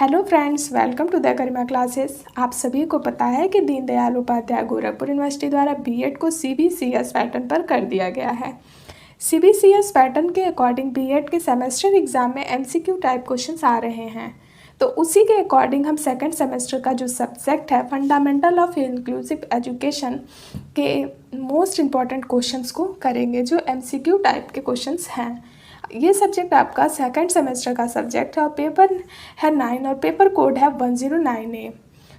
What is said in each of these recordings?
Hello friends, welcome to the Garima classes. आप सभी को पता है कि दीनदयाल उपाध्याय गोरखपुर यूनिवर्सिटी द्वारा बीएड को सीबीसीएस पैटर्न पर कर दिया गया है। सीबीसीएस पैटर्न के अकॉर्डिंग बीएड के सेमेस्टर एग्जाम में एमसीक्यू टाइप क्वेश्चंस आ रहे हैं। तो उसी के अकॉर्डिंग हम सेकंड सेमेस्टर का जो सब्जेक्ट है फंडामेंटल ऑफ इंक्लूसिव एजुकेशन के मोस्ट इम्पॉर्टेंट क्वेश्चंस को करेंगे, जो एमसीक्यू टाइप के क्वेश्चंस हैं। ये सब्जेक्ट आपका सेकंड सेमेस्टर का सब्जेक्ट है और पेपर है 9 और पेपर कोड है 109A।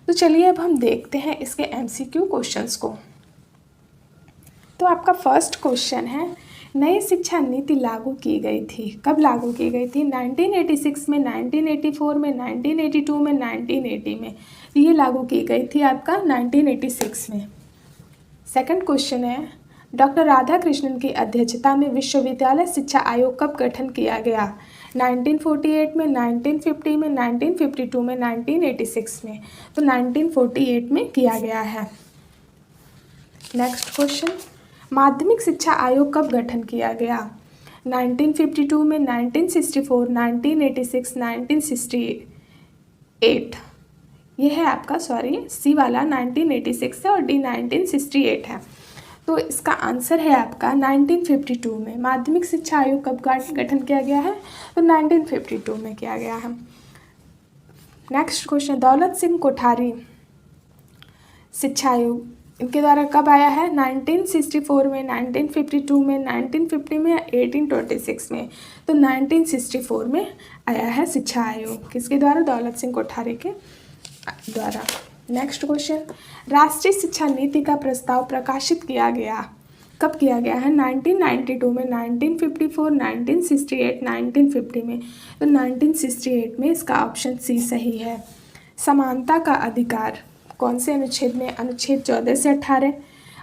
तो चलिए अब हम देखते हैं इसके एमसीक्यू क्वेश्चंस को। तो आपका फर्स्ट क्वेश्चन है, नई शिक्षा नीति लागू की गई थी। कब लागू की गई थी? 1986 में, 1984 में, 1982 में, 1980 में। ये लागू की गई थी आपका 1986 में। सेकंड क्वेश्चन है, डॉक्टर राधाकृष्णन की अध्यक्षता में विश्वविद्यालय शिक्षा आयोग कब गठन किया गया? 1948 में, 1950 में, 1952 में, 1986 में। तो 1948 में किया गया है। नेक्स्ट क्वेश्चन, माध्यमिक शिक्षा आयोग कब गठन किया गया? 1952 में, 1964, 1986, 1968। ये है आपका सी वाला 1986 है और डी 1968 है। तो इसका आंसर है आपका 1952 में। माध्यमिक शिक्षा आयोग कब गठन किया गया है? तो 1952 में किया गया है। नेक्स्ट क्वेश्चन, दौलत सिंह कोठारी शिक्षा आयोग इनके द्वारा कब आया है? 1964 में, 1952 में, 1950 में, 1826 में। तो 1964 में आया है शिक्षा आयोग। किसके द्वारा? दौलत सिंह कोठारी के द्वारा। नेक्स्ट क्वेश्चन, राष्ट्रीय शिक्षा नीति का प्रस्ताव प्रकाशित किया गया। कब किया गया है? 1992 में, 1954, 1968, 1950 में। तो 1968 में इसका ऑप्शन सी सही है। समानता का अधिकार कौन से अनुच्छेद में? अनुच्छेद 14 से 18,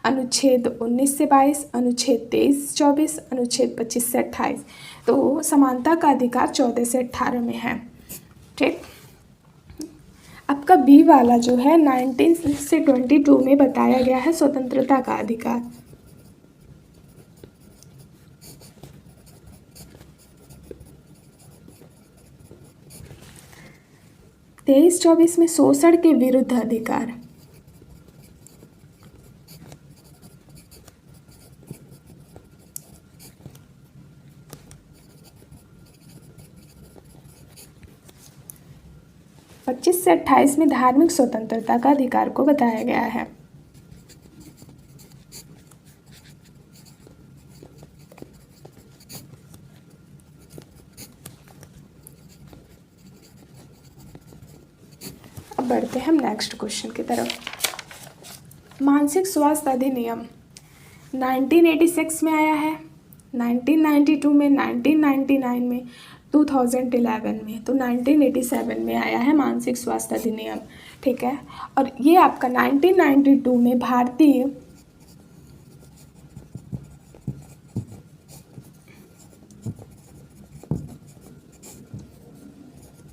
अनुच्छेद 19 से 22, अनुच्छेद 23 से 24, अनुच्छेद 25 से 28। तो समानता का अधिकार 14 से 18 में है। ठीक। आपका बी वाला जो है 19 से 22 में बताया गया है स्वतंत्रता का अधिकार। तेईस 24 में शोषण के विरुद्ध अधिकार। पच्चीस से 28 में धार्मिक स्वतंत्रता का अधिकार को बताया गया है। अब बढ़ते हैं हम नेक्स्ट क्वेश्चन की तरफ। मानसिक स्वास्थ्य अधिनियम 1986 में आया है, 1992 में, 1999 में, 2011 में। तो 1987 में आया है मानसिक स्वास्थ्य अधिनियम। ठीक है। और ये आपका 1992 में भारतीय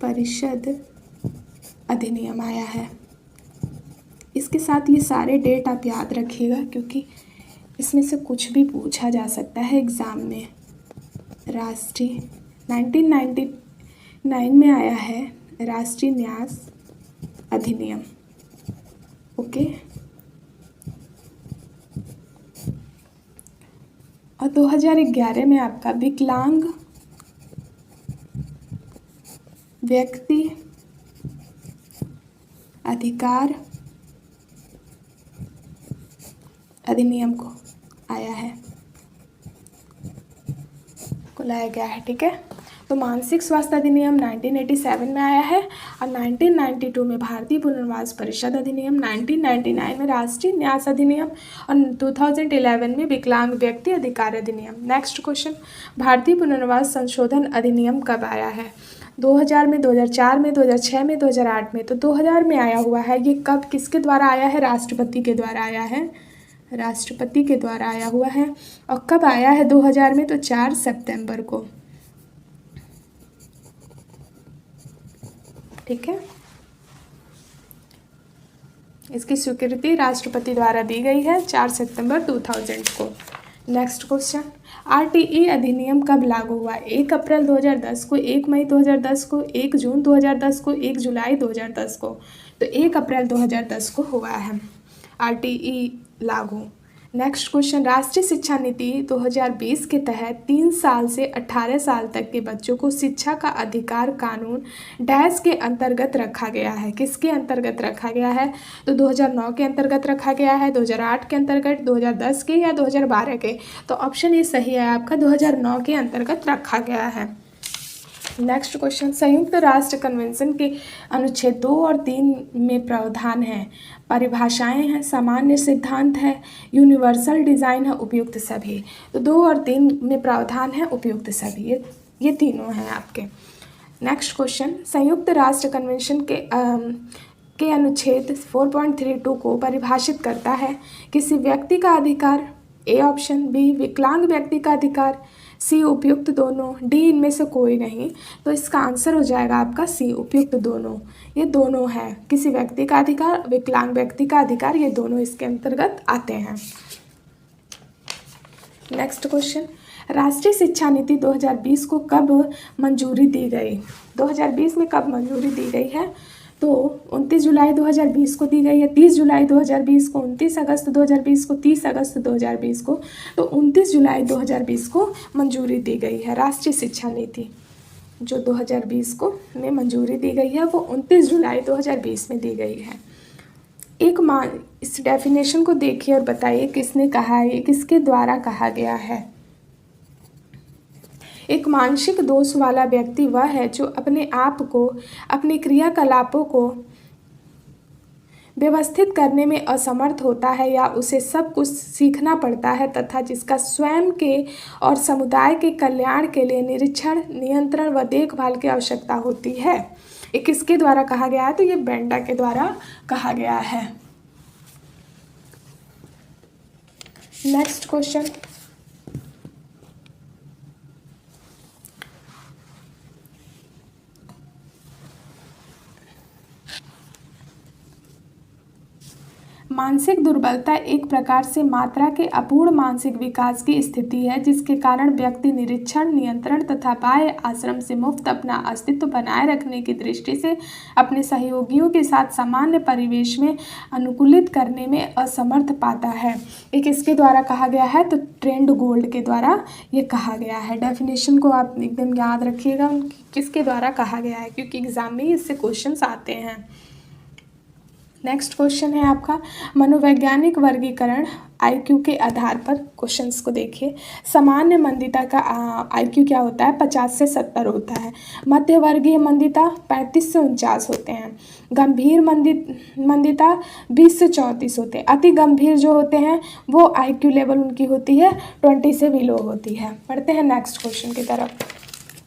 परिषद अधिनियम आया है। इसके साथ ये सारे डेट आप याद रखिएगा, क्योंकि इसमें से कुछ भी पूछा जा सकता है एग्ज़ाम में। राष्ट्रीय 1999 में आया है राष्ट्रीय न्यास अधिनियम। ओके। और 2011 में आपका विकलांग व्यक्ति अधिकार अधिनियम को आया है, को लाया गया है। ठीक है। तो मानसिक स्वास्थ्य अधिनियम 1987 में आया है और 1992 में भारतीय पुनर्वास परिषद अधिनियम, 1999 में राष्ट्रीय न्यास अधिनियम और 2011 में विकलांग व्यक्ति अधिकार अधिनियम। नेक्स्ट क्वेश्चन, भारतीय पुनर्वास संशोधन अधिनियम कब आया है? 2000 में, 2004 में, 2006 में, 2008 में। तो 2000 में आया हुआ है। ये कब किसके द्वारा आया है? राष्ट्रपति के द्वारा आया है। राष्ट्रपति के द्वारा आया हुआ है। और कब आया है 2000 में? तो 4 सितंबर को। ठीक है। इसकी स्वीकृति राष्ट्रपति द्वारा दी गई है 4 सितंबर 2000 को। नेक्स्ट क्वेश्चन, आरटीई अधिनियम कब लागू हुआ? 1 अप्रैल 2010 को, 1 मई 2010 को, 1 जून 2010 को, 1 जुलाई 2010 को। तो 1 अप्रैल 2010 को हुआ है आरटीई लागू। नेक्स्ट क्वेश्चन, राष्ट्रीय शिक्षा नीति 2020 के तहत 3 साल से 18 साल तक के बच्चों को शिक्षा का अधिकार कानून डैश के अंतर्गत रखा गया है? किसके अंतर्गत रखा गया है? तो 2009 के अंतर्गत रखा गया है, 2008 के अंतर्गत, 2010 के या 2012 के? तो ऑप्शन ये सही है आपका, 2009 के अंतर्गत रखा गया है। नेक्स्ट क्वेश्चन, संयुक्त राष्ट्र कन्वेंशन के अनुच्छेद 2 और 3 में प्रावधान हैं, परिभाषाएं हैं, सामान्य सिद्धांत है, यूनिवर्सल डिज़ाइन है, उपयुक्त सभी। तो 2 और 3 में प्रावधान है, उपयुक्त सभी, ये तीनों हैं आपके। नेक्स्ट क्वेश्चन, संयुक्त राष्ट्र कन्वेंशन के अनुच्छेद 4.32 को परिभाषित करता है, किसी व्यक्ति का अधिकार, ए ऑप्शन, बी विकलांग व्यक्ति का अधिकार, सी उपयुक्त दोनों, डी इनमें से कोई नहीं। तो इसका आंसर हो जाएगा आपका सी उपयुक्त दोनों। ये दोनों है, किसी व्यक्ति का अधिकार, विकलांग व्यक्ति का अधिकार, ये दोनों इसके अंतर्गत आते हैं। नेक्स्ट क्वेश्चन, राष्ट्रीय शिक्षा नीति 2020 को कब मंजूरी दी गई? 2020 में कब मंजूरी दी गई है? तो 29 जुलाई 2020 को दी गई है, 30 जुलाई 2020 को, 29 अगस्त 2020 को, 30 अगस्त 2020 को। तो 29 जुलाई 2020 को मंजूरी दी गई है राष्ट्रीय शिक्षा नीति, जो 2020 को में मंजूरी दी गई है, वो 29 जुलाई 2020 में दी गई है। इस डेफिनेशन को देखिए और बताइए किसने कहा है, ये किसके द्वारा कहा गया है। एक मानसिक दोष वाला व्यक्ति वह है जो अपने आप को, अपने क्रियाकलापों को व्यवस्थित करने में असमर्थ होता है या उसे सब कुछ सीखना पड़ता है तथा जिसका स्वयं के और समुदाय के कल्याण के लिए निरीक्षण, नियंत्रण व देखभाल की आवश्यकता होती है। ये किसके द्वारा कहा गया है? तो ये बेंडा के द्वारा कहा गया है। नेक्स्ट क्वेश्चन, मानसिक दुर्बलता एक प्रकार से मात्रा के अपूर्ण मानसिक विकास की स्थिति है जिसके कारण व्यक्ति निरीक्षण, नियंत्रण तथा बाह्य आश्रम से मुक्त अपना अस्तित्व बनाए रखने की दृष्टि से अपने सहयोगियों के साथ सामान्य परिवेश में अनुकूलित करने में असमर्थ पाता है। ये किसके द्वारा कहा गया है? तो ट्रेंड गोल्ड के द्वारा ये कहा गया है। डेफिनेशन को आप एकदम याद रखिएगा, किसके द्वारा कहा गया है, क्योंकि एग्जाम में इससे क्वेश्चंस आते हैं। नेक्स्ट क्वेश्चन है आपका, मनोवैज्ञानिक वर्गीकरण आईक्यू के आधार पर। क्वेश्चंस को देखिए। सामान्य मंदिता का आईक्यू क्या होता है? 50 से 70 होता है। मध्य वर्गीय मंदिता 35 से 49 होते हैं। गंभीर मंदिता 20 से 34 होते हैं। अति गंभीर जो होते हैं वो आईक्यू लेवल उनकी होती है 20 से बिलो होती है। पढ़ते हैं नेक्स्ट क्वेश्चन की तरफ।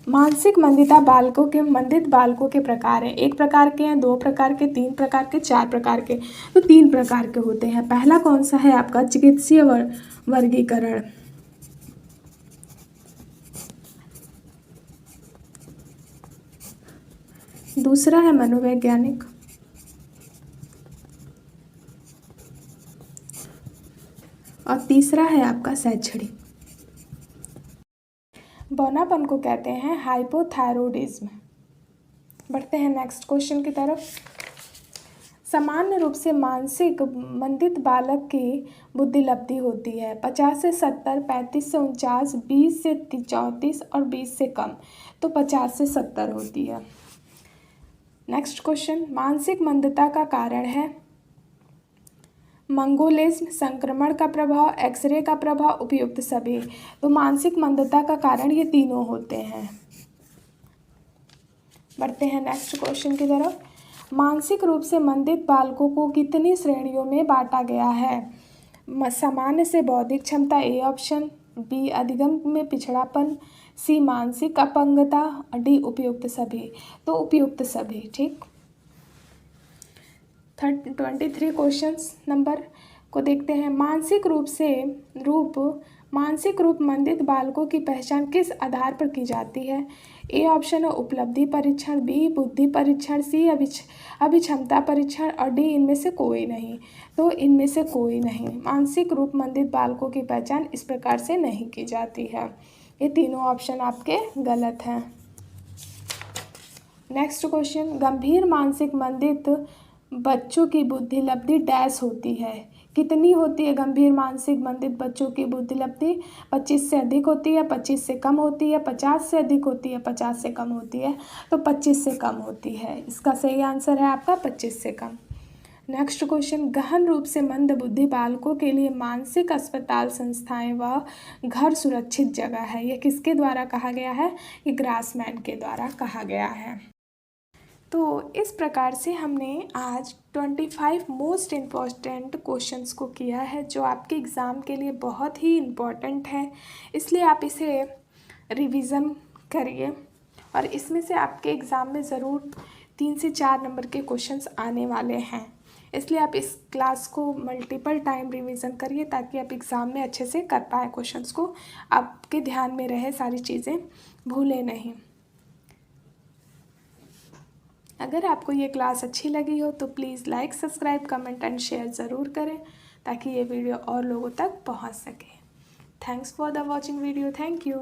मानसिक मंदित बालकों के प्रकार हैं। 1 प्रकार के हैं, 2 प्रकार के, 3 प्रकार के, 4 प्रकार के। तो 3 प्रकार के होते हैं। पहला कौन सा है आपका? चिकित्सीय वर्गीकरण। दूसरा है मनोवैज्ञानिक। और तीसरा है आपका शैक्षणिक। बौनापन को कहते हैं हाइपोथायरॉयडिज्म। बढ़ते हैं नेक्स्ट क्वेश्चन की तरफ। सामान्य रूप से मानसिक मंदित बालक की बुद्धिलब्धि होती है 50 से 70, 35 से 49, 20 से 34 और 20 से कम। तो 50 से 70 होती है। नेक्स्ट क्वेश्चन, मानसिक मंदता का कारण है मंगोलिज्म, संक्रमण का प्रभाव, एक्सरे का प्रभाव, उपयुक्त सभी। तो मानसिक मंदता का कारण ये तीनों होते हैं। बढ़ते हैं नेक्स्ट क्वेश्चन की तरफ। मानसिक रूप से मंदित बालकों को कितनी श्रेणियों में बांटा गया है? सामान्य से बौद्धिक क्षमता, ए ऑप्शन, बी अधिगम में पिछड़ापन, सी मानसिक अपंगता, डी उपयुक्त सभी। तो उपयुक्त सभी। ठीक। 23 क्वेश्चंस नंबर को देखते हैं। मानसिक रूप मानसिक रूप मंदित बालकों की पहचान किस आधार पर की जाती है? ए ऑप्शन है उपलब्धि परीक्षण, बी बुद्धि परीक्षण, सी अभिक्षमता परीक्षण और डी इनमें से कोई नहीं। तो इनमें से कोई नहीं। मानसिक रूप मंदित बालकों की पहचान इस प्रकार से नहीं की जाती है। ये तीनों ऑप्शन आपके गलत हैं। नेक्स्ट क्वेश्चन, गंभीर मानसिक मंदित बच्चों की बुद्धि लब्धि डैश होती है? कितनी होती है गंभीर मानसिक मंदित बच्चों की बुद्धि लब्धि? 25 से अधिक होती है, 25 से कम होती है, 50 से अधिक होती है, 50 से कम होती है? तो 25 से कम होती है। इसका सही आंसर है आपका 25 से कम। नेक्स्ट क्वेश्चन, गहन रूप से मंद बुद्धि बालकों के लिए मानसिक अस्पताल संस्थाएं व घर सुरक्षित जगह है, यह किसके द्वारा कहा गया है? ये ग्रासमैन के द्वारा कहा गया है। तो इस प्रकार से हमने आज 25 मोस्ट इम्पॉर्टेंट क्वेश्चंस को किया है, जो आपके एग्ज़ाम के लिए बहुत ही इम्पॉर्टेंट है, इसलिए आप इसे रिवीज़न करिए और इसमें से आपके एग्ज़ाम में ज़रूर 3 से 4 नंबर के क्वेश्चंस आने वाले हैं। इसलिए आप इस क्लास को मल्टीपल टाइम रिवीज़न करिए ताकि आप एग्ज़ाम में अच्छे से कर पाए क्वेश्चंस को, आपके ध्यान में रहे, सारी चीज़ें भूलें नहीं। अगर आपको ये क्लास अच्छी लगी हो तो please like, subscribe, comment and share ज़रूर करें ताकि ये वीडियो और लोगों तक पहुंच सके। Thanks for the watching video. Thank you.